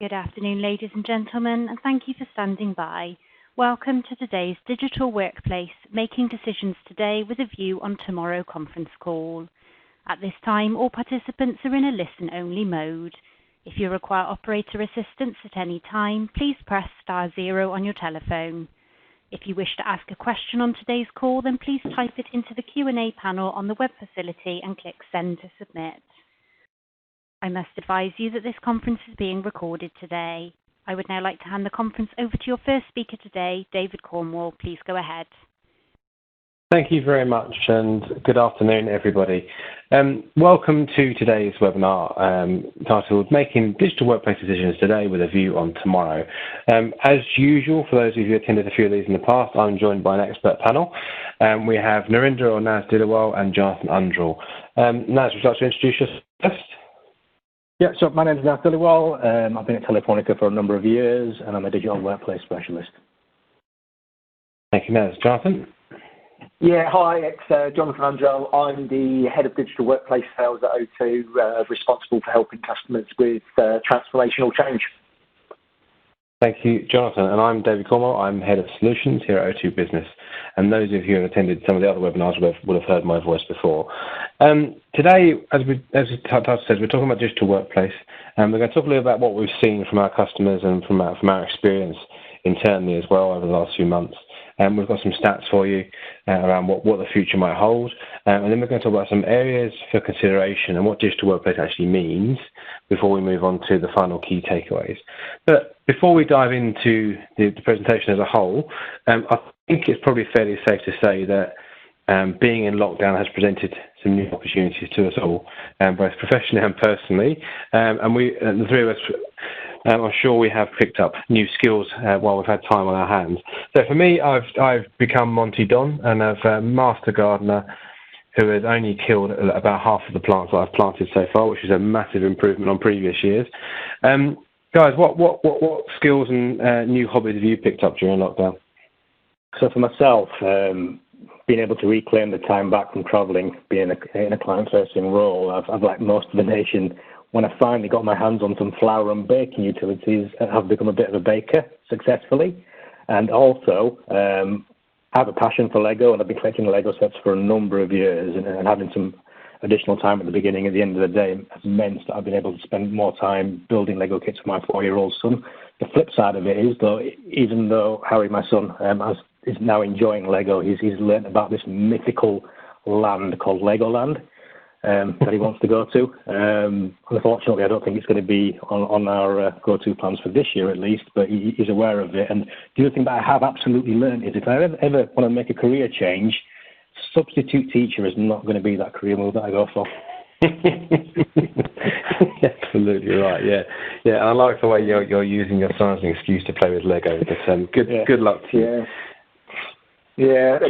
Good afternoon, ladies and gentlemen, and thank you for standing by. Welcome to today's Digital Workplace Making Decisions Today with a View on Tomorrow conference call. At this time, all participants are in a listen-only mode. If you require operator assistance at any time, please press star 0 on your telephone. If you wish to ask a question on today's call, then please type it into the Q&A panel on the web facility and click Send to submit. I must advise you that this conference is being recorded today. I would now like to hand the conference over to your first speaker today, David Cornwall. Please go ahead. Thank you very much, and good afternoon, everybody. Welcome to today's webinar titled Making Digital Workplace Decisions Today with a View on Tomorrow. As usual, for those of you who attended a few of these in the past, I'm joined by an expert panel. We have Narinder Dhiliwal and Jonathan Undrell. Naz, would you like to introduce yourself first? Yeah, so my name is Undrell Dhiliwal. I've been at Telefonica for a number of years, and I'm a digital workplace specialist. Thank you, Naz. Jonathan? Yeah, hi, it's Jonathan Undrell. I'm the Head of Digital Workplace Sales at O2, responsible for helping customers with transformational change. Thank you, Jonathan. And I'm David Cornwall. I'm Head of Solutions here at O2 Business. And those of you who have attended some of the other webinars would have heard my voice before. Today, as the title says, we're talking about digital workplace. We're going to talk a little about what we've seen from our customers and from our experience internally as well over the last few months. We've got some stats for you around what the future might hold. And then we're going to talk about some areas for consideration and what digital workplace actually means before we move on to the final key takeaways. But before we dive into the presentation as a whole, I think it's probably fairly safe to say that being in lockdown has presented some new opportunities to us all, both professionally and personally. And the three of us, I'm sure we have picked up new skills while we've had time on our hands. So for me, I've become Monty Don, and I've a master gardener who has only killed about half of the plants that I've planted so far, which is a massive improvement on previous years. Guys, what skills and new hobbies have you picked up during lockdown? So for myself, being able to reclaim the time back from travelling, being in a client-facing role, I've like most of the nation, when I finally got my hands on some flour and baking utilities, I've become a bit of a baker successfully. And also, I have a passion for Lego, and I've been collecting Lego sets for a number of years, and having some additional time at the beginning and the end of the day has meant that I've been able to spend more time building Lego kits for my 4-year-old son. The flip side of it is, though, even though Harry, my son, is now enjoying Lego, he's learned about this mythical land called Legoland that he wants to go to. Unfortunately, I don't think it's going to be on our go-to plans for this year at least, but he's aware of it. And the other thing that I have absolutely learned is if I ever want to make a career change, substitute teacher is not going to be that career move that I go for. Absolutely right. Yeah. And I like the way you're using your son as an excuse to play with Lego. But good luck to you. Yeah, in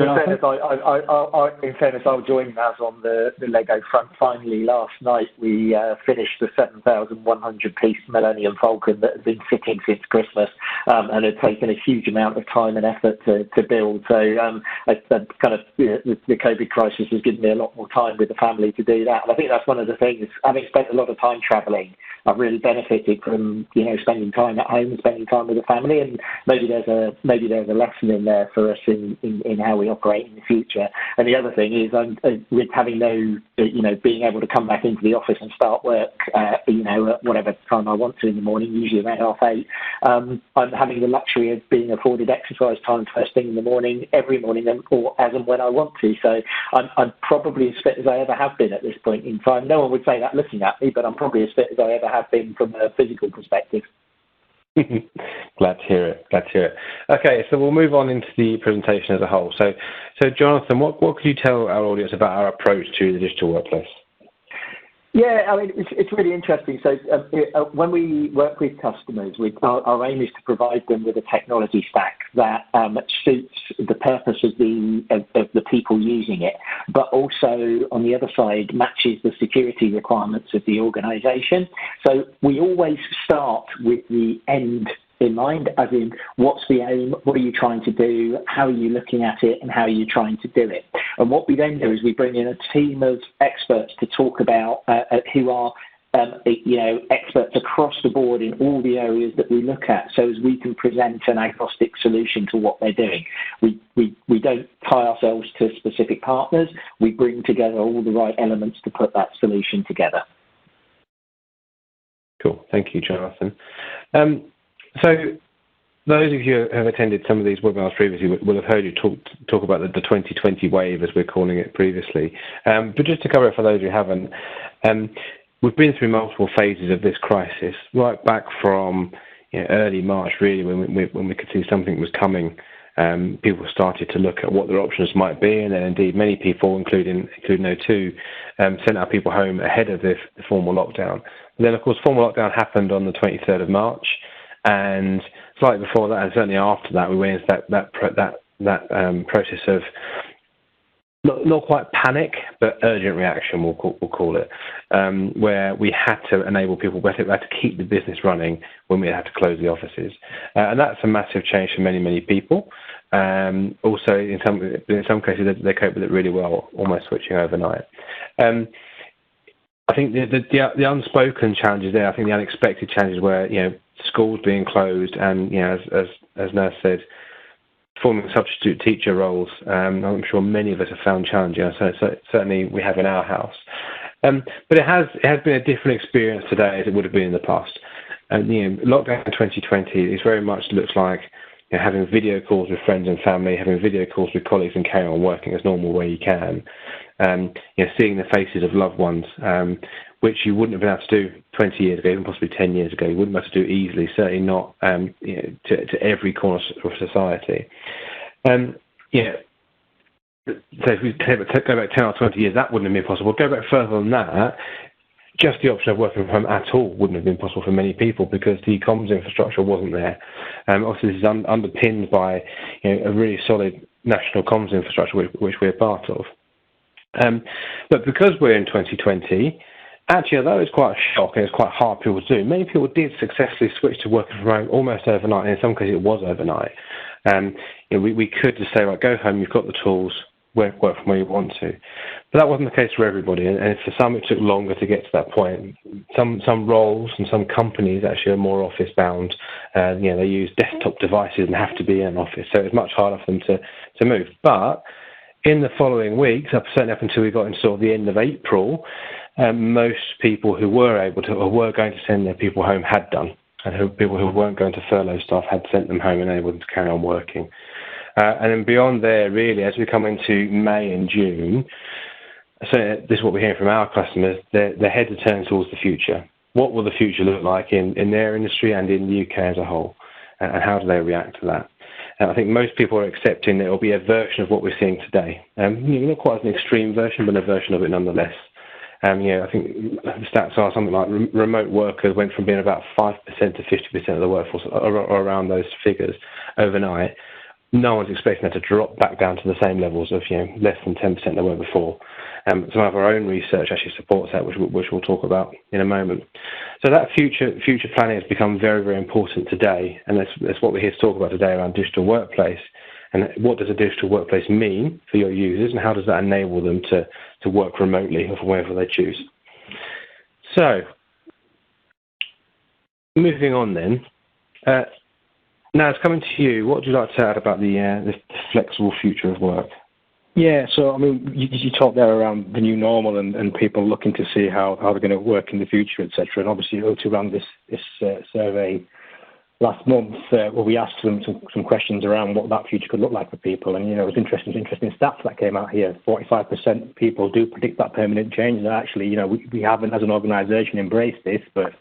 fairness, I'll join Naz on the Lego front. Finally, last night we finished the 7,100-piece Millennium Falcon that had been sitting since Christmas and had taken a huge amount of time and effort to build. So the COVID crisis has given me a lot more time with the family to do that. And I think that's one of the things, having spent a lot of time travelling, I've really benefited from spending time at home and spending time with the family, and maybe there's a lesson in there for us in how we operate in the future. And the other thing is, with having being able to come back into the office and start work, at whatever time I want to in the morning, usually around 8:30. I'm having the luxury of being afforded exercise time first thing in the morning, every morning, or as and when I want to. So I'm probably as fit as I ever have been at this point in time. No one would say that looking at me, but I'm probably as fit as I ever have been from a physical perspective. Glad to hear it. Okay, so we'll move on into the presentation as a whole. So Jonathan, what could you tell our audience about our approach to the digital workplace? Yeah, I mean, it's really interesting. So when we work with customers, our aim is to provide them with a technology stack that suits the purpose of the people using it, but also on the other side matches the security requirements of the organisation. So we always start with the end in mind, as in what's the aim, what are you trying to do, how are you looking at it, and how are you trying to do it. And what we then do is we bring in a team of experts to talk about who are experts across the board in all the areas that we look at, so as we can present an agnostic solution to what they're doing. We don't tie ourselves to specific partners. We bring together all the right elements to put that solution together. Cool. Thank you, Jonathan. So those of you who have attended some of these webinars previously will have heard you talk about the 2020 wave, as we're calling it previously. But just to cover it for those who haven't, we've been through multiple phases of this crisis, right back from early March, really, when we could see something was coming. People started to look at what their options might be, and then indeed many people, including O2, sent our people home ahead of the formal lockdown. And then, of course, formal lockdown happened on the 23rd of March, and slightly before that, and certainly after that, we went into that process of not quite panic, but urgent reaction, we'll call it, where we had to enable people, we had to keep the business running when we had to close the offices. And that's a massive change for many, many people. Also, in some cases, they cope with it really well, almost switching overnight. I think the unspoken challenges there, I think the unexpected challenges were, schools being closed and, as Nurse said, forming substitute teacher roles. I'm sure many of us have found challenging. So certainly we have in our house. But it has been a different experience today as it would have been in the past. Lockdown 2020 is very much looks like having video calls with friends and family, having video calls with colleagues, and carry on working as normal where you can. Seeing the faces of loved ones, which you wouldn't have been able to do 20 years ago, even possibly 10 years ago. You wouldn't be able to do easily, certainly not to every corner of society. So if we go back 10 or 20 years, that wouldn't have been possible. Go back further than that, just the option of working from home at all wouldn't have been possible for many people because the comms infrastructure wasn't there. Obviously, this is underpinned by a really solid national comms infrastructure, which we're part of. But because we're in 2020, actually, although it's quite a shock and it's quite hard for people to do, many people did successfully switch to working from home almost overnight, and in some cases it was overnight. We could just say, right, go home, you've got the tools, work from where you want to. But that wasn't the case for everybody, and for some it took longer to get to that point. Some roles and some companies actually are more office-bound. They use desktop devices and have to be in an office, so it's much harder for them to move. But in the following weeks, certainly up until we got into sort of the end of April, most people who were able to or were going to send their people home had done, and people who weren't going to furlough staff had sent them home and enabled them to carry on working. And then beyond there, really, as we come into May and June, so this is what we're hearing from our customers, their heads are turning towards the future. What will the future look like in their industry and in the UK as a whole? And how do they react to that? And I think most people are accepting that it will be a version of what we're seeing today. Not quite as an extreme version, but a version of it nonetheless. I think the stats are something like remote workers went from being about 5% to 50% of the workforce, or around those figures, overnight. No one's expecting that to drop back down to the same levels of less than 10% they were before. Some of our own research actually supports that, which we'll talk about in a moment. So that future planning has become very, very important today, and that's what we're here to talk about today around digital workplace. And what does a digital workplace mean for your users, and how does that enable them to work remotely or from wherever they choose? So, moving on then. Now it's coming to you. What would you like to add about the flexible future of work? Yeah, so I mean, you talked there around the new normal and people looking to see how they're going to work in the future, etc. And obviously, O2 ran this survey last month where we asked them some questions around what that future could look like for people. And, it was interesting stats that came out here. 45% of people do predict that permanent change. And actually, we haven't, as an organisation, embraced this, but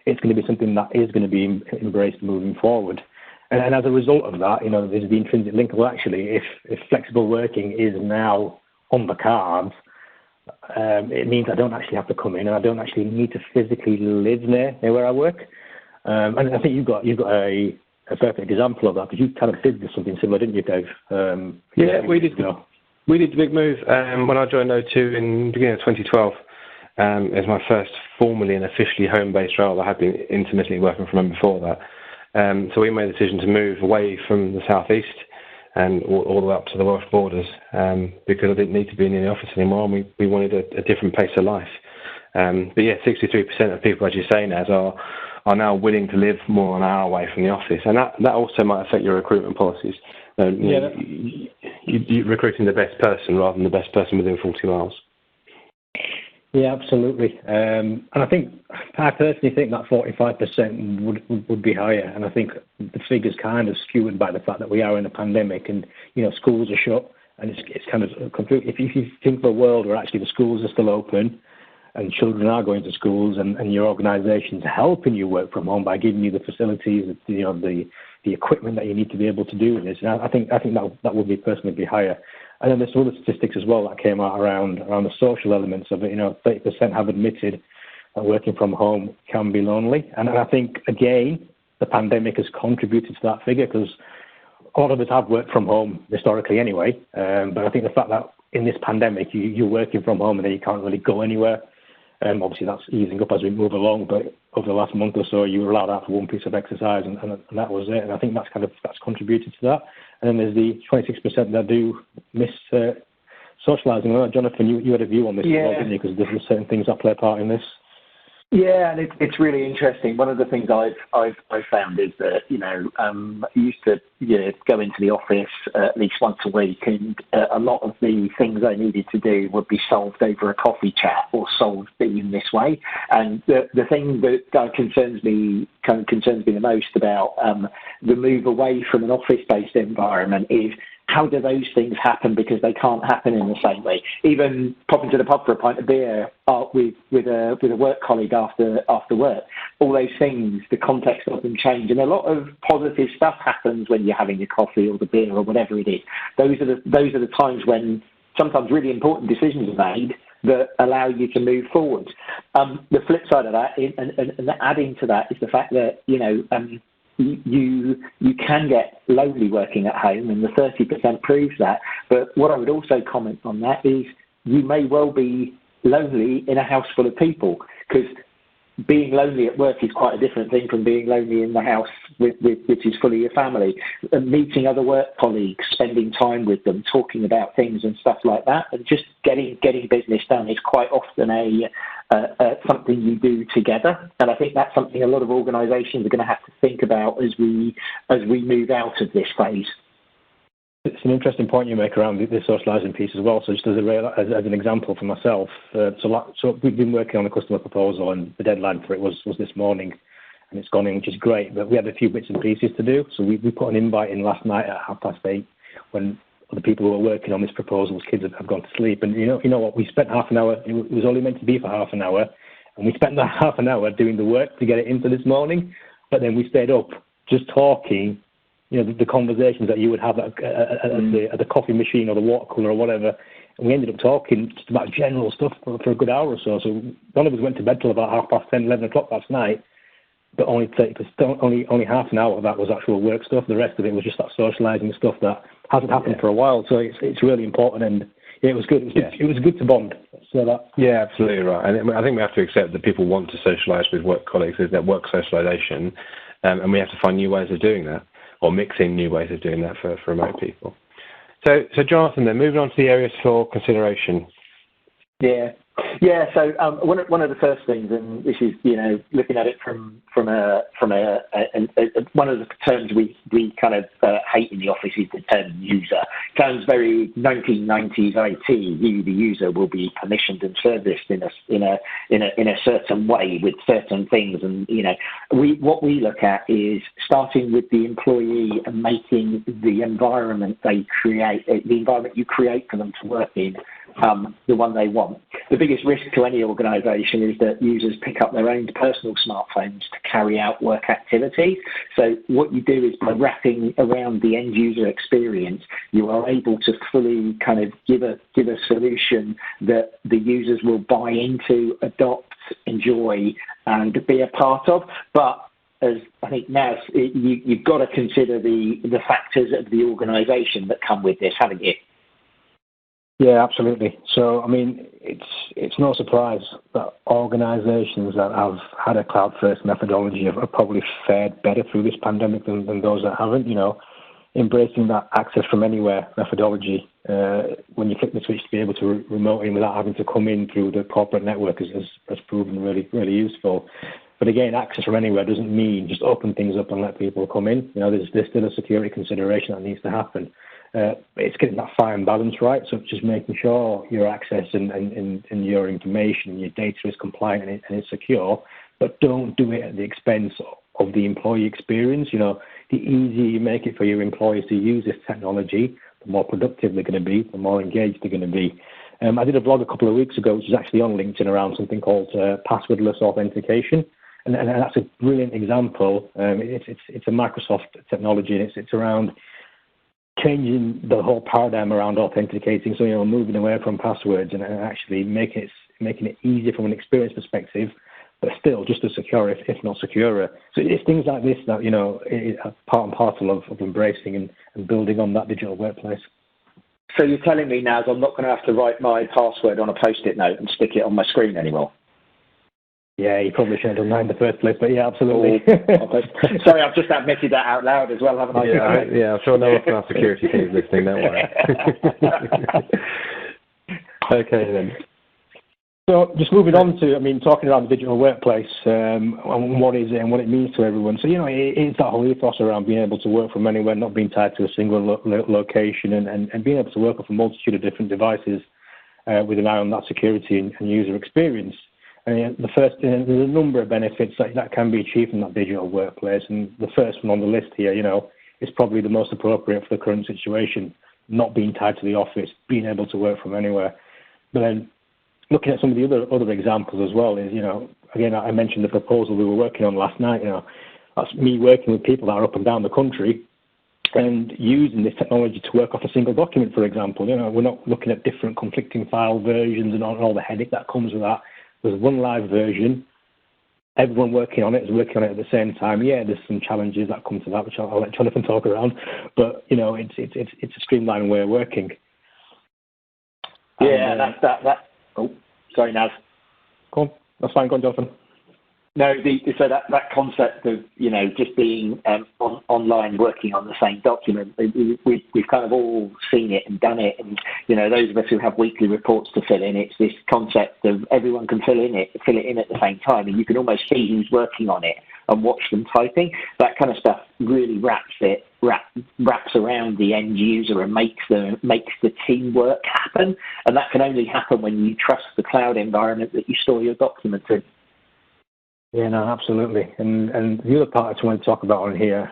it's going to be something that is going to be embraced moving forward. And as a result of that, there's the intrinsic link. Well, actually, if flexible working is now on the cards, it means I don't actually have to come in, and I don't actually need to physically live near where I work. And I think you've got a perfect example of that, because you kind of did something similar, didn't you, Dave? Yeah, we did. We did the big move when I joined O2 in the beginning of 2012. As my first formally and officially home-based role. I had been intermittently working from home before that. So we made the decision to move away from the southeast and all the way up to the Welsh borders because I didn't need to be in the office anymore, and we wanted a different pace of life. But yeah, 63% of people, as you say, Naz, are now willing to live more than an hour away from the office, and that also might affect your recruitment policies. You're recruiting the best person rather than the best person within 40 miles. Yeah, absolutely. And I personally think that 45% would be higher. And I think the figure's kind of skewed by the fact that we are in a pandemic and, schools are shut. And it's kind of completely, if you think of a world where actually the schools are still open and children are going to schools and your organisation's helping you work from home by giving you the facilities, the equipment that you need to be able to do this. And I think that would be personally be higher. And then there's some other statistics as well that came out around the social elements of it. 30% have admitted that working from home can be lonely. And I think, again, the pandemic has contributed to that figure because a lot of us have worked from home historically anyway. But I think the fact that in this pandemic, you're working from home and then you can't really go anywhere. Obviously, that's easing up as we move along. But over the last month or so, you were allowed after one piece of exercise, and that was it. And I think that's contributed to that. And then there's the 26% that do miss socialising. Jonathan, you had a view on this as well, didn't you? Because there's certain things that play a part in this. Yeah, and it's really interesting. One of the things I've found is that I used to go into the office at least once a week, and a lot of the things I needed to do would be solved over a coffee chat or solved in this way. And the thing that concerns me the most about the move away from an office-based environment is, how do those things happen? Because they can't happen in the same way. Even popping to the pub for a pint of beer with a work colleague after work, all those things, the context of them change, and a lot of positive stuff happens when you're having your coffee or the beer or whatever it is. Those are the times when sometimes really important decisions are made that allow you to move forward. The flip side of that, and adding to that, is the fact that you can get lonely working at home, and the 30% proves that. But what I would also comment on that is you may well be lonely in a house full of people, because being lonely at work is quite a different thing from being lonely in the house which is fully your family. And meeting other work colleagues, spending time with them, talking about things and stuff like that, and just getting business done is quite often something you do together. And I think that's something a lot of organisations are going to have to think about as we move out of this phase. It's an interesting point you make around the socialising piece as well. So just as an example for myself, so we've been working on a customer proposal, and the deadline for it was this morning, and it's gone in, which is great. But we had a few bits and pieces to do. So we put an invite in last night at 8:30 when other people who were working on this proposal, kids have gone to sleep. And you know what? We spent half an hour. It was only meant to be for half an hour, and we spent that half an hour doing the work to get it in for this morning. But then we stayed up just talking. The conversations that you would have at the coffee machine or the water cooler or whatever. And we ended up talking just about general stuff for a good hour or so. So none of us went to bed till about 10:30, 11 o'clock last night. But only half an hour of that was actual work stuff. The rest of it was just that socialising stuff that hasn't happened for a while. So it's really important, and it was good. It was good to bond. Yeah, absolutely right. And I think we have to accept that people want to socialise with work colleagues. There's that work socialisation, and we have to find new ways of doing that, or mixing new ways of doing that for remote people. So Jonathan, then moving on to the areas for consideration. Yeah. So one of the first things, and this is looking at it from one of the terms we kind of hate in the office is the term user. It sounds very 1990s IT. You, the user, will be permissioned and serviced in a certain way with certain things, and what we look at is starting with the employee and making the environment they create, the environment you create for them to work in, the one they want. The biggest risk to any organisation is that users pick up their own personal smartphones to carry out work activities. So what you do is, by wrapping around the end user experience, you are able to fully kind of give a solution that the users will buy into, adopt, enjoy, and be a part of. But as I think now, you've got to consider the factors of the organisation that come with this, haven't you? Yeah, absolutely. So, I mean, it's no surprise that organisations that have had a cloud-first methodology have probably fared better through this pandemic than those that haven't. Embracing that access from anywhere methodology when you flip the switch to be able to remote in without having to come in through the corporate network has proven really, really useful. But again, access from anywhere doesn't mean just open things up and let people come in. There's still a security consideration that needs to happen. It's getting that fine balance right, so just making sure your access and your information and your data is compliant and it's secure, but don't do it at the expense of the employee experience. The easier you make it for your employees to use this technology, the more productive they're going to be, the more engaged they're going to be. I did a blog a couple of weeks ago, which is actually on LinkedIn, around something called passwordless authentication. And that's a brilliant example. It's a Microsoft technology, and it's around changing the whole paradigm around authenticating. So moving away from passwords and actually making it easier from an experience perspective, but still just as secure, if not securer. So it's things like this that are part and parcel of embracing and building on that digital workplace. So you're telling me now I'm not going to have to write my password on a post-it note and stick it on my screen anymore? Yeah, you probably should have done that in the first place, but yeah, absolutely. Sorry, I've just admitted that out loud as well, haven't I? Yeah, I'm sure no one from our security team is listening, don't worry. Okay, then. So just moving on to, talking about the digital workplace and what is it and what it means to everyone. So, it's that whole ethos around being able to work from anywhere, not being tied to a single location and being able to work off a multitude of different devices with an eye on that security and user experience. The first, there's a number of benefits that can be achieved in that digital workplace, and the first one on the list here, is probably the most appropriate for the current situation, not being tied to the office, being able to work from anywhere. But then looking at some of the other examples as well is, again, I mentioned the proposal we were working on last night, that's me working with people that are up and down the country and using this technology to work off a single document, for example. We're not looking at different conflicting file versions and all the headache that comes with that. There's one live version. Everyone working on it is working on it at the same time. Yeah, there's some challenges that come to that, which I'll let Jonathan talk around. But it's a streamlined way of working. Yeah, that. Oh, sorry, Naz. Go on. That's fine. Go on, Jonathan. No, so that concept of just being online working on the same document, we've kind of all seen it and done it, and those of us who have weekly reports to fill in, it's this concept of everyone can fill it in at the same time, and you can almost see who's working on it and watch them typing. That kind of stuff really wraps around the end user and makes the teamwork happen, and that can only happen when you trust the cloud environment that you store your documents in. Yeah, no, absolutely. And the other part I just wanted to talk about on here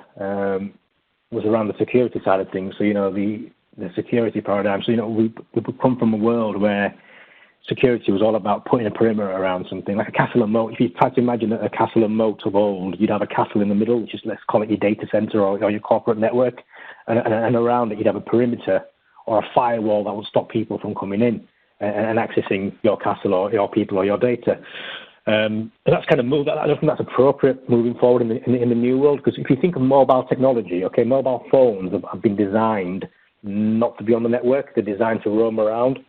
was around the security side of things. So, the security paradigm. So, we come from a world where security was all about putting a perimeter around something, like a castle and moat. If you try to imagine a castle and moat of old, you'd have a castle in the middle, which is, let's call it your data center or your corporate network. And around it, you'd have a perimeter or a firewall that would stop people from coming in and accessing your castle or your people or your data. And that's kind of I don't think that's appropriate moving forward in the new world, because if you think of mobile technology, okay, mobile phones have been designed not to be on the network; they're designed to roam around.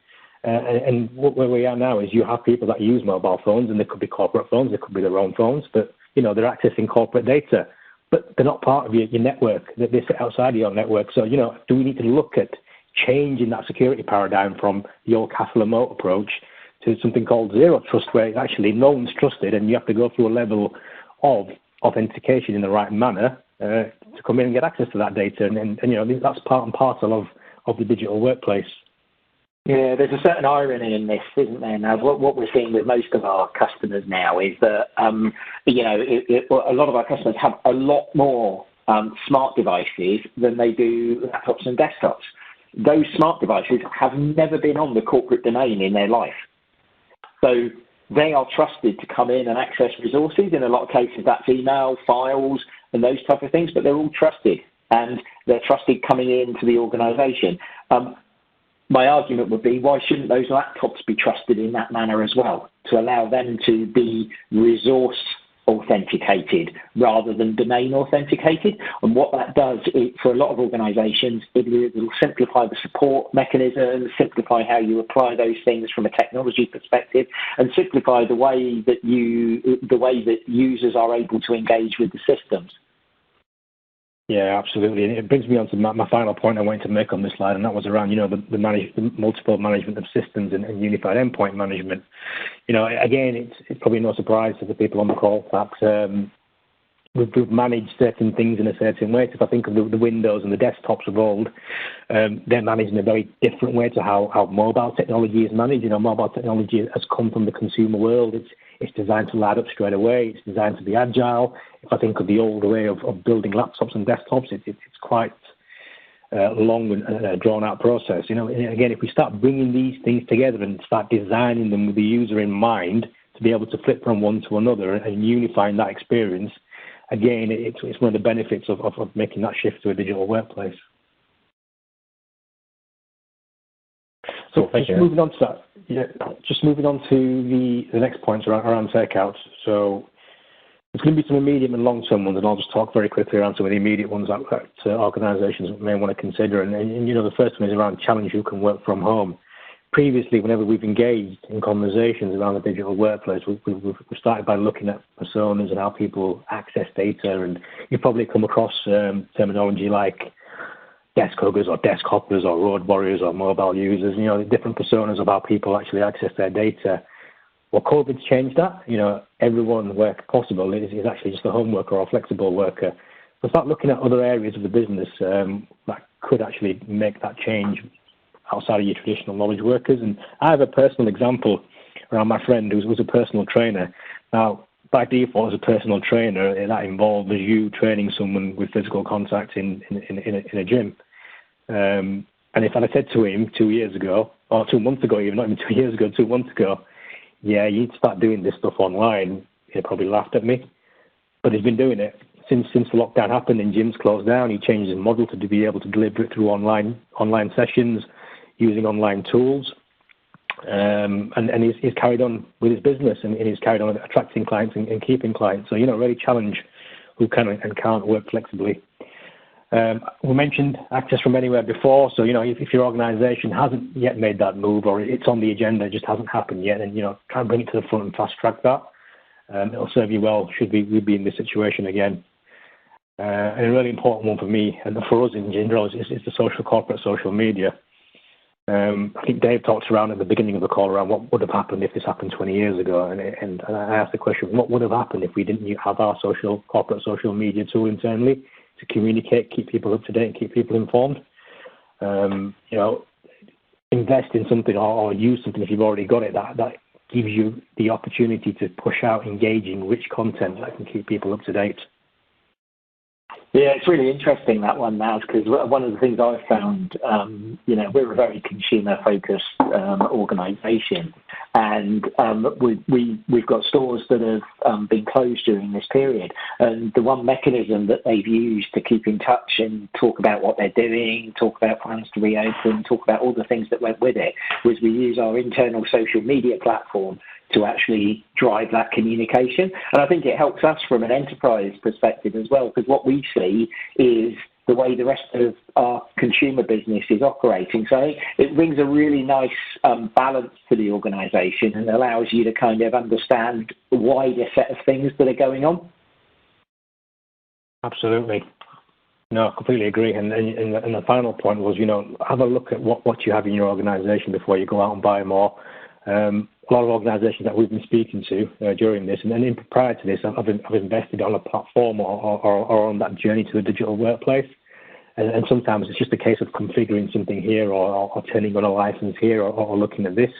And where we are now is you have people that use mobile phones, and they could be corporate phones, they could be their own phones, but they're accessing corporate data, but they're not part of your network. They sit outside of your network. So do we need to look at changing that security paradigm from the old castle and moat approach to something called zero trust, where actually no one's trusted and you have to go through a level of authentication in the right manner to come in and get access to that data. And that's part and parcel of the digital workplace. Yeah, there's a certain irony in this, isn't there? Now, what we're seeing with most of our customers now is that, a lot of our customers have a lot more smart devices than they do laptops and desktops. Those smart devices have never been on the corporate domain in their life. So they are trusted to come in and access resources. In a lot of cases, that's email, files, and those type of things, but they're all trusted, and they're trusted coming into the organisation. My argument would be, why shouldn't those laptops be trusted in that manner as well, to allow them to be resource authenticated rather than domain authenticated? And what that does for a lot of organisations, it will simplify the support mechanisms, simplify how you apply those things from a technology perspective, and simplify the way that users are able to engage with the systems. Yeah, absolutely. And it brings me on to my final point I wanted to make on this slide, and that was around, the multiple management of systems and unified endpoint management. Again, it's probably no surprise to the people on the call that we've managed certain things in a certain way. So if I think of the Windows and the desktops of old, they're managed in a very different way to how mobile technology is managed. Mobile technology has come from the consumer world. It's designed to light up straight away. It's designed to be agile. If I think of the old way of building laptops and desktops, it's quite long and drawn-out process. Again, if we start bringing these things together and start designing them with the user in mind to be able to flip from one to another and unifying that experience, again, it's one of the benefits of making that shift to a digital workplace. So moving on to that, just moving on to the next points around takeouts. So there's going to be some immediate and long-term ones, and I'll just talk very quickly around some of the immediate ones that organisations may want to consider. And the first one is around challenge who can work from home. Previously, whenever we've engaged in conversations around the digital workplace, we've started by looking at personas and how people access data, and you've probably come across terminology like desk huggers or desk hoppers or road warriors or mobile users, different personas of how people actually access their data. Well, COVID's changed that. Everyone where possible is actually just a home worker or a flexible worker. So start looking at other areas of the business that could actually make that change outside of your traditional knowledge workers. And I have a personal example around my friend who was a personal trainer. Now, by default, as a personal trainer, that involves you training someone with physical contact in a gym. And if I had said to him 2 years ago, or 2 months ago, even not even 2 years ago, 2 months ago, yeah, you need to start doing this stuff online, he probably laughed at me. But he's been doing it since the lockdown happened and gyms closed down. He changed his model to be able to deliver it through online sessions, using online tools. And he's carried on with his business, and he's carried on attracting clients and keeping clients. So, really challenge who can and can't work flexibly. We mentioned access from anywhere before. So, if your organisation hasn't yet made that move, or it's on the agenda, it just hasn't happened yet, then, try and bring it to the front and fast track that. It'll serve you well should we be in this situation again. And a really important one for me and for us in general is the corporate social media. I think Dave talked around at the beginning of the call around what would have happened if this happened 20 years ago, and I asked the question, what would have happened if we didn't have our corporate social media tool internally to communicate, keep people up to date, and keep people informed? Invest in something or use something if you've already got it that gives you the opportunity to push out engaging, rich content that can keep people up to date. Yeah, it's really interesting, that one, Naz, because one of the things I've found, we're a very consumer-focused organisation, and we've got stores that have been closed during this period, and the one mechanism that they've used to keep in touch and talk about what they're doing, talk about plans to reopen, talk about all the things that went with it, was we use our internal social media platform to actually drive that communication. And I think it helps us from an enterprise perspective as well, because what we see is the way the rest of our consumer business is operating. So it brings a really nice balance to the organisation and allows you to kind of understand the wider set of things that are going on. Absolutely. No, I completely agree. And the final point was, have a look at what you have in your organisation before you go out and buy more. A lot of organisations that we've been speaking to during this, and then prior to this, I've invested on a platform or on that journey to the digital workplace. And sometimes it's just a case of configuring something here or turning on a license here or looking at this.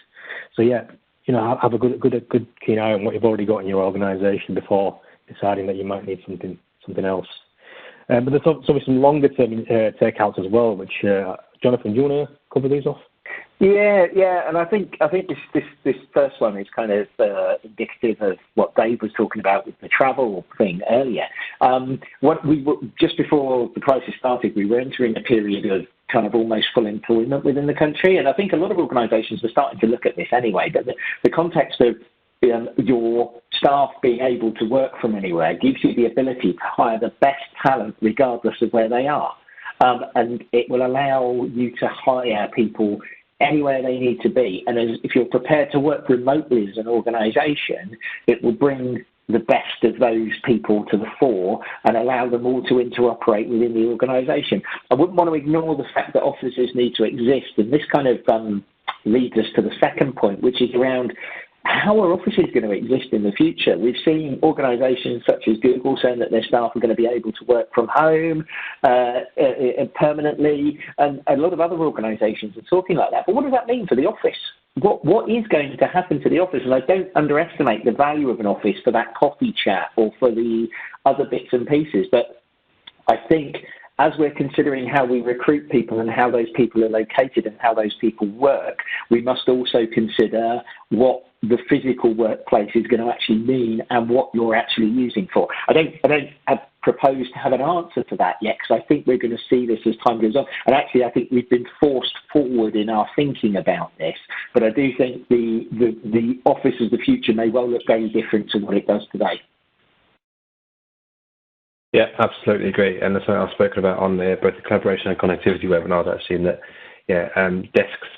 So yeah, have a good keen eye on what you've already got in your organisation before deciding that you might need something else. But there's obviously some longer term takeouts as well, which Jonathan, do you want to cover these off? Yeah, and I think this first one is kind of indicative of what Dave was talking about with the travel thing earlier. Just before the crisis started, we were entering a period of kind of almost full employment within the country, and I think a lot of organisations were starting to look at this anyway. But the context of your staff being able to work from anywhere gives you the ability to hire the best talent regardless of where they are, and it will allow you to hire people anywhere they need to be. And if you're prepared to work remotely as an organisation, it will bring the best of those people to the fore and allow them all to interoperate within the organisation. I wouldn't want to ignore the fact that offices need to exist, and this kind of leads us to the second point, which is around how are offices going to exist in the future? We've seen organisations such as Google saying that their staff are going to be able to work from home permanently, and a lot of other organisations are talking like that. But what does that mean for the office? What is going to happen to the office? And I don't underestimate the value of an office for that coffee chat or for the other bits and pieces. But I think as we're considering how we recruit people and how those people are located and how those people work, we must also consider what the physical workplace is going to actually mean and what you're actually using for. I don't propose to have an answer to that yet, because I think we're going to see this as time goes on. And actually, I think we've been forced forward in our thinking about this. But I do think the office of the future may well look very different to what it does today. Yeah, absolutely agree. And that's something I've spoken about on both the collaboration and connectivity webinars. I've seen that, desks,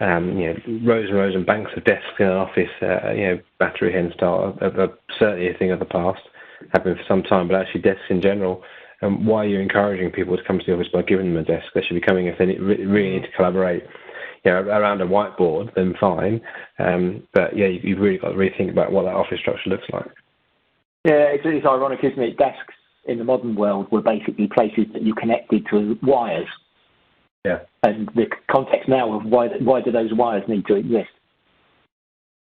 rows and rows and banks of desks in an office, battery hen style, are certainly a thing of the past, have been for some time, but actually desks in general. Why are you encouraging people to come to the office by giving them a desk? They should be coming if they really need to collaborate. Around a whiteboard, then fine. But you've really got to rethink about what that office structure looks like. Yeah, it's ironic, isn't it? Desks in the modern world were basically places that you connected to wires. Yeah. And the context now of why do those wires need to exist?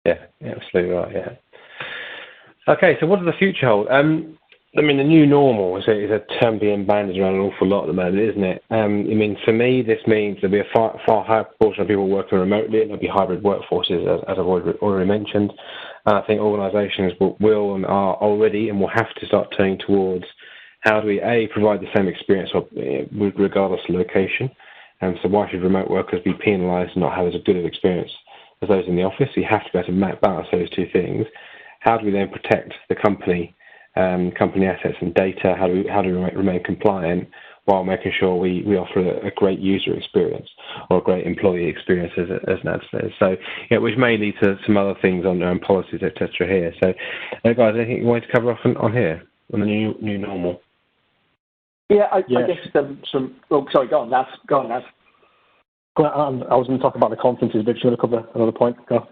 Yeah, absolutely right, yeah. Okay, so what does the future hold? The new normal is a term being bandied around an awful lot at the moment, isn't it? For me, this means there'll be a far higher proportion of people working remotely, and there'll be hybrid workforces, as I've already mentioned. I think organisations will and are already and will have to start turning towards how do we, provide the same experience regardless of location. And so why should remote workers be penalised and not have as good an experience as those in the office? You have to be able to balance those two things. How do we then protect the company assets and data? How do we remain compliant while making sure we offer a great user experience or a great employee experience, as Nad says? So, which may lead to some other things on policies, etc. here. So, guys, anything you wanted to cover off on here, on the new normal? Yeah, I guess some. Oh, sorry, go on, Naz. I was going to talk about the conferences, but do you want to cover another point? Go.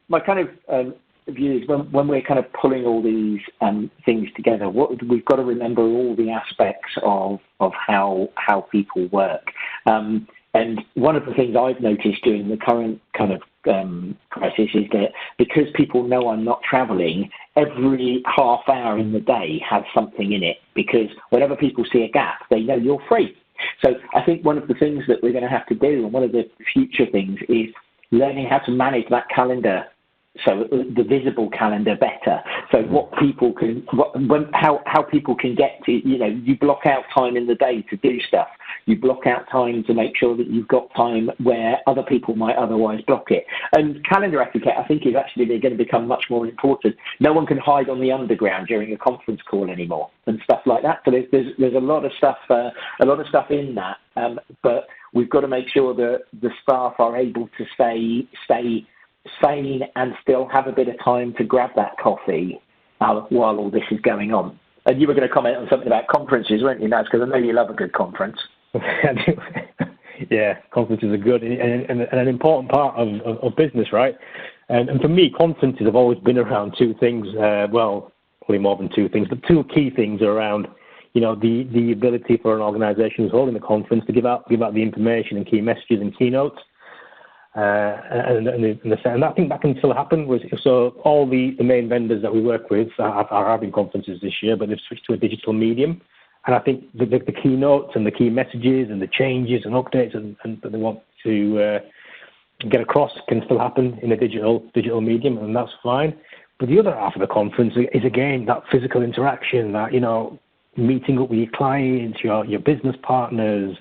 My kind of view is when we're kind of pulling all these things together, we've got to remember all the aspects of how people work. And one of the things I've noticed during the current kind of crisis is that because people know I'm not travelling, every half hour in the day has something in it, because whenever people see a gap, they know you're free. So I think one of the things that we're going to have to do, and one of the future things, is learning how to manage that calendar, so the visible calendar better. So how people can get to, you block out time in the day to do stuff. You block out time to make sure that you've got time where other people might otherwise block it. And calendar etiquette, I think, is actually going to become much more important. No one can hide on the underground during a conference call anymore and stuff like that. So there's a lot of stuff in that. But we've got to make sure that the staff are able to stay sane and still have a bit of time to grab that coffee while all this is going on. And you were going to comment on something about conferences, weren't you, Naz? Because I know you love a good conference. Yeah, conferences are good and an important part of business, right? And for me, conferences have always been around two things. Probably more than two things, but two key things are around, the ability for an organisation who's holding a conference to give out the information and key messages and keynotes. And I think that can still happen. So all the main vendors that we work with are having conferences this year, but they've switched to a digital medium. And I think the keynotes and the key messages and the changes and updates and that they want to get across can still happen in a digital medium, and that's fine. But the other half of the conference is, again, that physical interaction, that, meeting up with your clients, your business partners,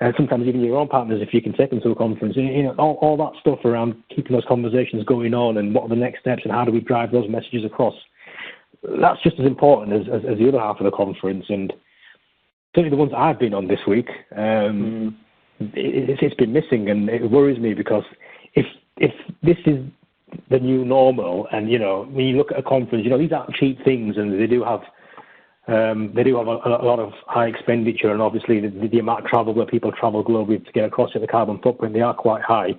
and sometimes even your own partners, if you can take them to a conference, all that stuff around keeping those conversations going on and what are the next steps and how do we drive those messages across. That's just as important as the other half of the conference. And certainly the ones that I've been on this week, it's been missing, and it worries me because if this is the new normal. And, when you look at a conference, these aren't cheap things, and they do have a lot of high expenditure, and obviously the amount of travel where people travel globally to get across it, the carbon footprint, they are quite high.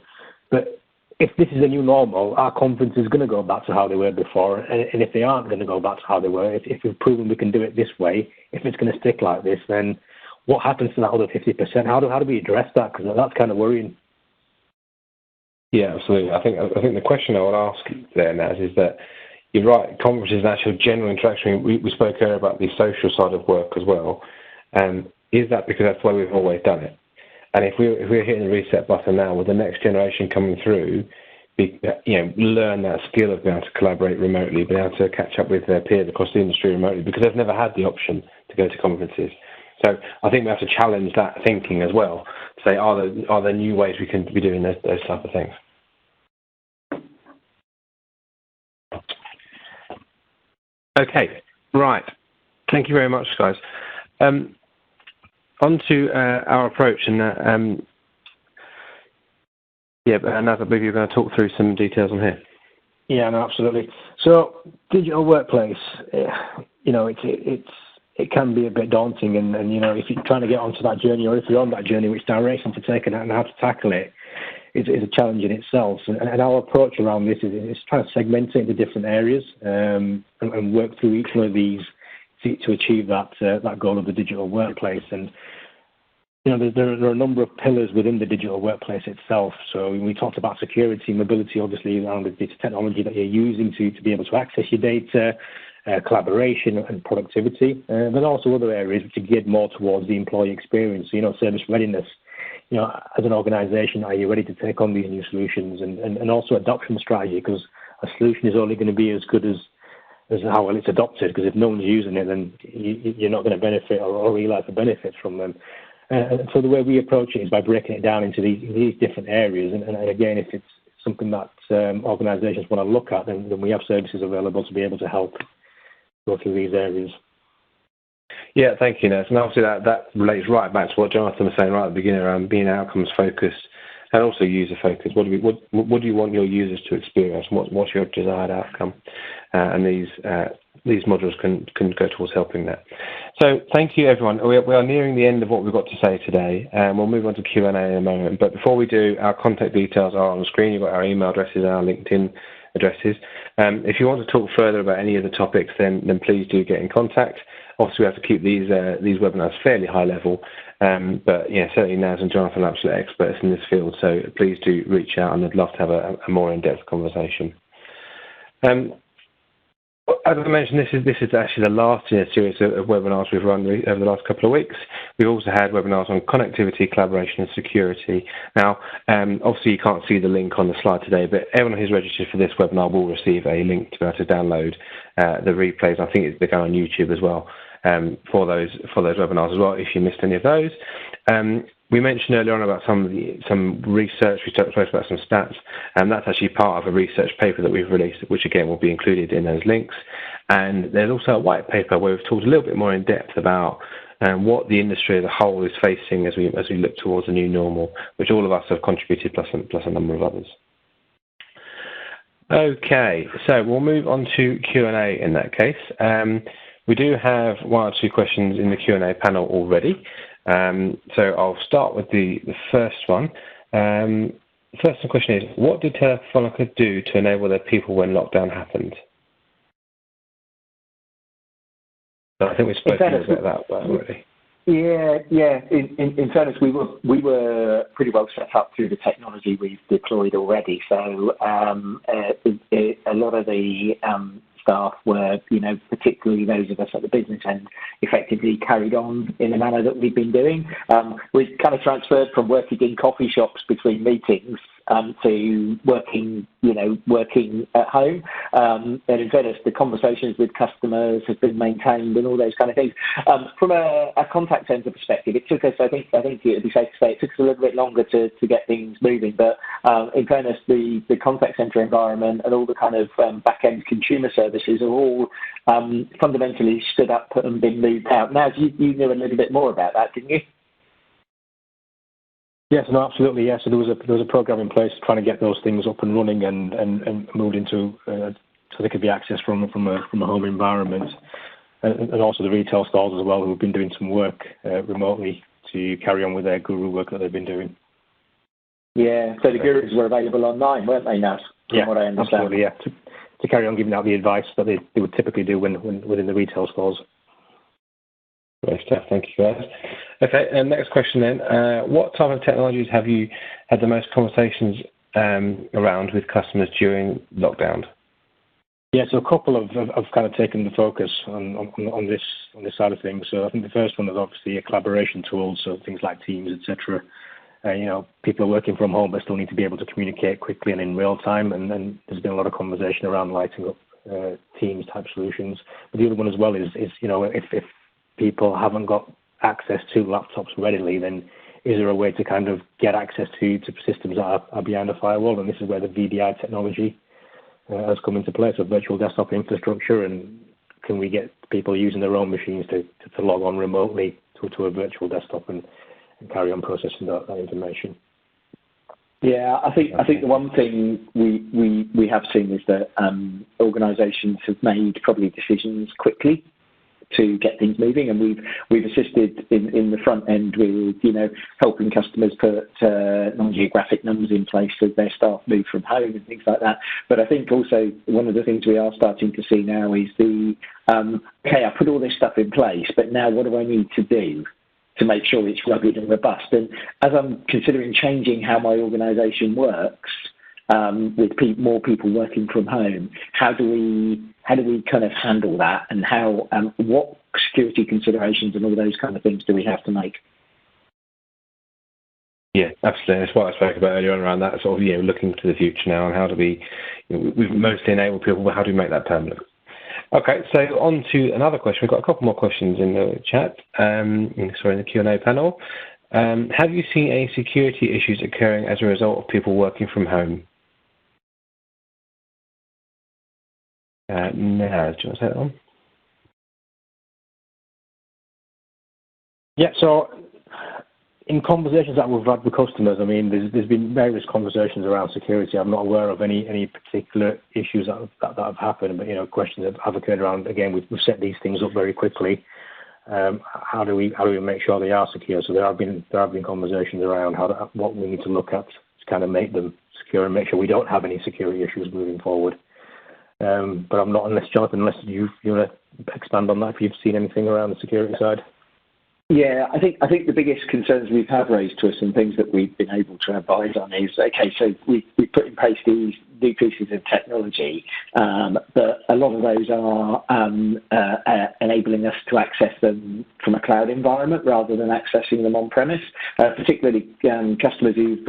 But if this is a new normal, our conference is going to go back to how they were before. And if they aren't going to go back to how they were, if we've proven we can do it this way, if it's going to stick like this, then what happens to that other 50%? How do we address that? Because that's kind of worrying. Yeah, absolutely. I think the question I would ask there, Naz, is that you're right. Conferences and actual general interaction. We spoke earlier about the social side of work as well. Is that because that's the way we've always done it? And if we're hitting the reset button now, with the next generation coming through, learn that skill of being able to collaborate remotely, being able to catch up with their peers across the industry remotely, because they've never had the option to go to conferences. So I think we have to challenge that thinking as well. Say, are there new ways we can be doing those type of things? Okay, right. Thank you very much, guys. On to our approach, and Naz, I believe you're going to talk through some details on here. Yeah, no, absolutely. So, digital workplace, it can be a bit daunting, and if you're trying to get onto that journey, or if you're on that journey, which direction to take and how to tackle it, is a challenge in itself. And our approach around this is trying to segment it into different areas and work through each one of these to achieve that goal of the digital workplace. And there are a number of pillars within the digital workplace itself. So we talked about security, mobility, obviously around the data technology that you're using to be able to access your data, collaboration and productivity, but also other areas which are geared more towards the employee experience. Service readiness. As an organisation, are you ready to take on these new solutions, and also adoption strategy, because a solution is only going to be as good as how well it's adopted, because if no one's using it, then you're not going to benefit or realise the benefits from them. And so the way we approach it is by breaking it down into these different areas. And again, if it's something that organisations want to look at, then we have services available to be able to help go through these areas. Yeah, thank you, Naz. And obviously that relates right back to what Jonathan was saying right at the beginning around being outcomes focused and also user focused. What do you want your users to experience? What's your desired outcome? And these modules can go towards helping that. So thank you, everyone. We are nearing the end of what we've got to say today, and we'll move on to Q&A in a moment. But before we do, our contact details are on the screen. You've got our email addresses and our LinkedIn addresses. If you want to talk further about any of the topics, then please do get in contact. Obviously, we have to keep these webinars fairly high level, but certainly Naz and Jonathan are absolute experts in this field, so please do reach out, and I'd love to have a more in-depth conversation. As I mentioned, this is actually the last in a series of webinars we've run over the last couple of weeks. We've also had webinars on connectivity, collaboration, and security. Now, obviously you can't see the link on the slide today, but everyone who's registered for this webinar will receive a link to be able to download the replays. I think they're going on YouTube as well for those webinars as well, if you missed any of those. We mentioned earlier on about some research. We talked about some stats, and that's actually part of a research paper that we've released, which again will be included in those links. And there's also a white paper where we've talked a little bit more in depth about what the industry as a whole is facing as we look towards a new normal, which all of us have contributed, plus a number of others. Okay, so we'll move on to Q&A in that case. We do have one or two questions in the Q&A panel already. So I'll start with the first one. The first question is, what did Telefonica do to enable their people when lockdown happened? So I think we spoke a little bit about that already. Yeah. In fairness, we were pretty well set up through the technology we've deployed already. So a lot of the staff were, particularly those of us at the business end, effectively carried on in the manner that we've been doing. We've kind of transferred from working in coffee shops between meetings to working at home. And in fairness, the conversations with customers have been maintained and all those kind of things. From a contact centre perspective, it took us, I think it would be safe to say, it took us a little bit longer to get things moving. But in fairness, the contact centre environment and all the kind of back-end consumer services are all fundamentally stood up and been moved out. Now, you knew a little bit more about that, didn't you? Yes, no, absolutely. Yes, so there was a program in place trying to get those things up and running and moved into so they could be accessed from a home environment, and also the retail stores as well, who've been doing some work remotely to carry on with their guru work that they've been doing. Yeah, so the gurus were available online, weren't they, Naz? Yeah, what I understand. absolutely. Yeah, to carry on giving out the advice that they would typically do when within the retail stores. Great stuff. Thank you, guys. Okay, and next question then. What type of technologies have you had the most conversations around with customers during lockdown? Yeah, so a couple have kind of taken the focus on this side of things. So I think the first one is obviously a collaboration tool, so things like Teams, etc. People are working from home, but still need to be able to communicate quickly and in real time. And then there's been a lot of conversation around lighting up Teams type solutions. But the other one as well is if people haven't got access to laptops readily, then is there a way to kind of get access to systems that are behind a firewall? And this is where the VDI technology has come into play, so virtual desktop infrastructure, and can we get people using their own machines to log on remotely to a virtual desktop and carry on processing that information? Yeah, I think the one thing we have seen is that organisations have made probably decisions quickly to get things moving, and we've assisted in the front end with helping customers put non-geographic numbers in place as their staff move from home and things like that. But I think also one of the things we are starting to see now is I put all this stuff in place, but now what do I need to do to make sure it's rugged and robust? And as I'm considering changing how my organisation works, with more people working from home, how do we kind of handle that, and what security considerations and all those kind of things do we have to make? Yeah, absolutely. That's what I spoke about earlier on around that sort of looking to the future now, and how do we we've mostly enabled people, but how do we make that permanent? Okay, so on to another question. We've got a couple more questions in the chat. In the Q&A panel. Have you seen any security issues occurring as a result of people working from home? No, do you want to say that one? Yeah, so in conversations that we've had with customers, I mean, there's been various conversations around security. I'm not aware of any particular issues that have happened, but questions have occurred around. Again, we've set these things up very quickly. How do we make sure they are secure? So there have been conversations around what we need to look at to kind of make them secure and make sure we don't have any security issues moving forward. But I'm not, Jonathan, unless you want to expand on that, if you've seen anything around the security side. Yeah, I think the biggest concerns we've had raised to us and things that we've been able to advise on is, so we put in place these new pieces of technology, but a lot of those are enabling us to access them from a cloud environment rather than accessing them on-premise, particularly customers who've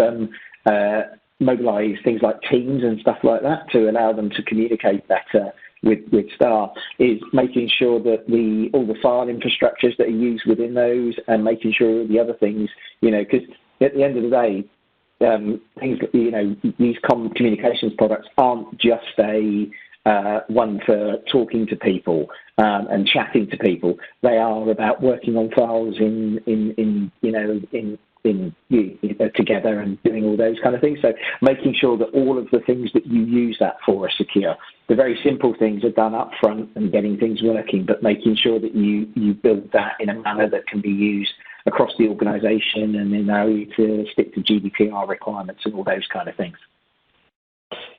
mobilise things like Teams and stuff like that to allow them to communicate better with staff, is making sure that all the file infrastructures that are used within those, and making sure the other things, because at the end of the day, things these communications products aren't just a one for talking to people and chatting to people. They are about working on files together and doing all those kind of things. So making sure that all of the things that you use that for are secure. The very simple things are done up front and getting things working, but making sure that you build that in a manner that can be used across the organisation and allow you to stick to GDPR requirements and all those kind of things.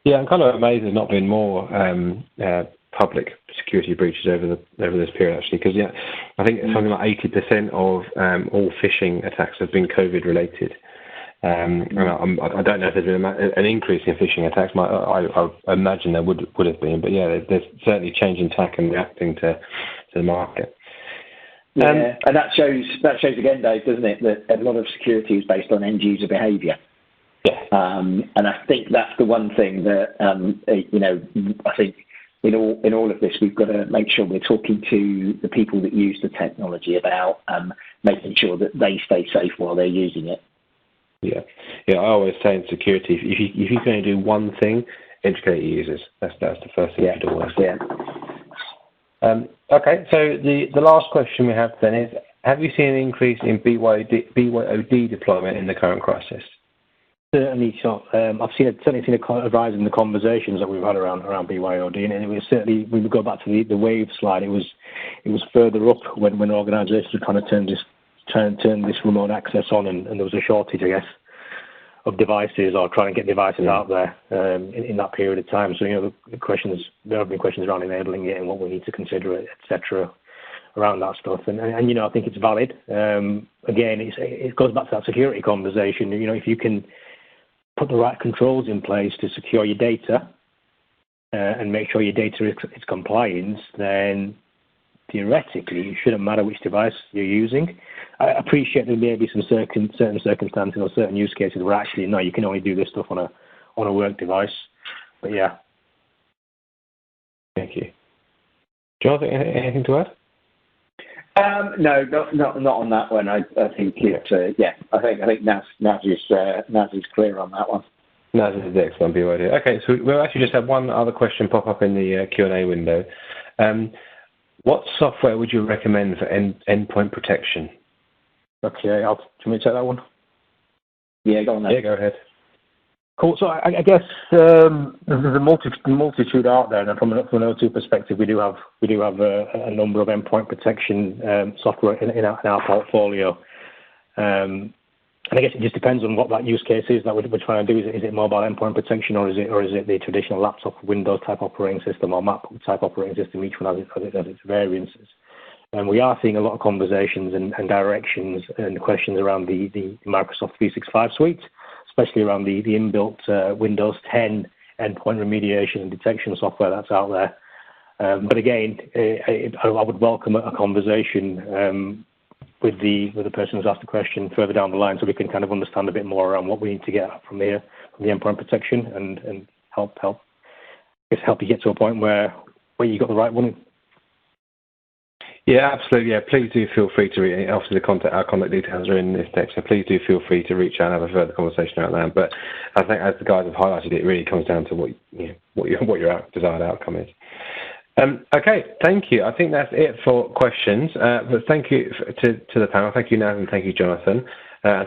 Yeah, I'm kind of amazed there's not been more public security breaches over this period, actually, because I think something like 80% of all phishing attacks have been COVID related. And I don't know if there's been an increase in phishing attacks. I imagine there would have been, but there's certainly change in tack and reacting to the market. And that shows again, Dave, doesn't it, that a lot of security is based on end user behaviour. Yeah. And I think that's the one thing that I think in all of this, we've got to make sure we're talking to the people that use the technology about making sure that they stay safe while they're using it. Yeah. I always say in security, if you're going to do one thing, educate your users. That's the first thing you do. Yeah. Okay, so the last question we have then is, Have you seen an increase in BYOD deployment in the current crisis? Certainly so. I've certainly seen a rise in the conversations that we've had around BYOD, and it was certainly, when we go back to the wave slide, it was further up when organisations were trying to turn this remote access on, and there was a shortage, I guess, of devices, or trying to get devices out there in that period of time. So there have been questions around enabling it and what we need to consider, etc., around that stuff, and I think it's valid. Again, it goes back to that security conversation. If you can put the right controls in place to secure your data and make sure your data is compliant, then theoretically it shouldn't matter which device you're using. I appreciate there may be some certain circumstances or certain use cases where actually no, you can only do this stuff on a work device. But yeah. Thank you. Jonathan, anything to add? No, not on that one. I think I think Naz is clear on that one. Naz is the excellent BYD. Okay, so we'll actually just have one other question pop up in the Q&A window. What software would you recommend for endpoint protection? Okay, do you want me to take that one? Yeah, go on then. Yeah, go ahead. Cool. So I guess there's a multitude out there, and from an O2 perspective, we do have a number of endpoint protection software in our portfolio. And I guess it just depends on what that use case is that we're trying to do. Is it mobile endpoint protection, or is it the traditional laptop Windows type operating system or MacBook type operating system? Each one has its variances. And we are seeing a lot of conversations and directions and questions around the Microsoft 365 suite, especially around the inbuilt Windows 10 endpoint remediation and detection software that's out there. But again, I would welcome a conversation with the person who's asked the question further down the line, so we can kind of understand a bit more around what we need to get from the endpoint protection and help you get to a point where you got the right one. Yeah, absolutely. Yeah, please do feel free to reach. Obviously, our contact details are in this text, so please do feel free to reach out and have a further conversation around that. But I think, as the guys have highlighted, it really comes down to what your desired outcome is. Okay, thank you. I think that's it for questions. But thank you to the panel. Thank you, Naz, and thank you, Jonathan.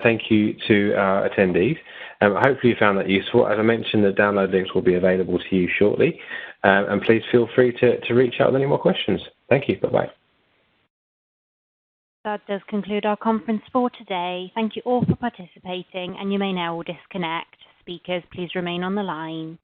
Thank you to our attendees. Hopefully you found that useful. As I mentioned, the download links will be available to you shortly. And please feel free to reach out with any more questions. Thank you. Bye-bye. That does conclude our conference for today. Thank you all for participating, and you may now disconnect. Speakers, please remain on the line.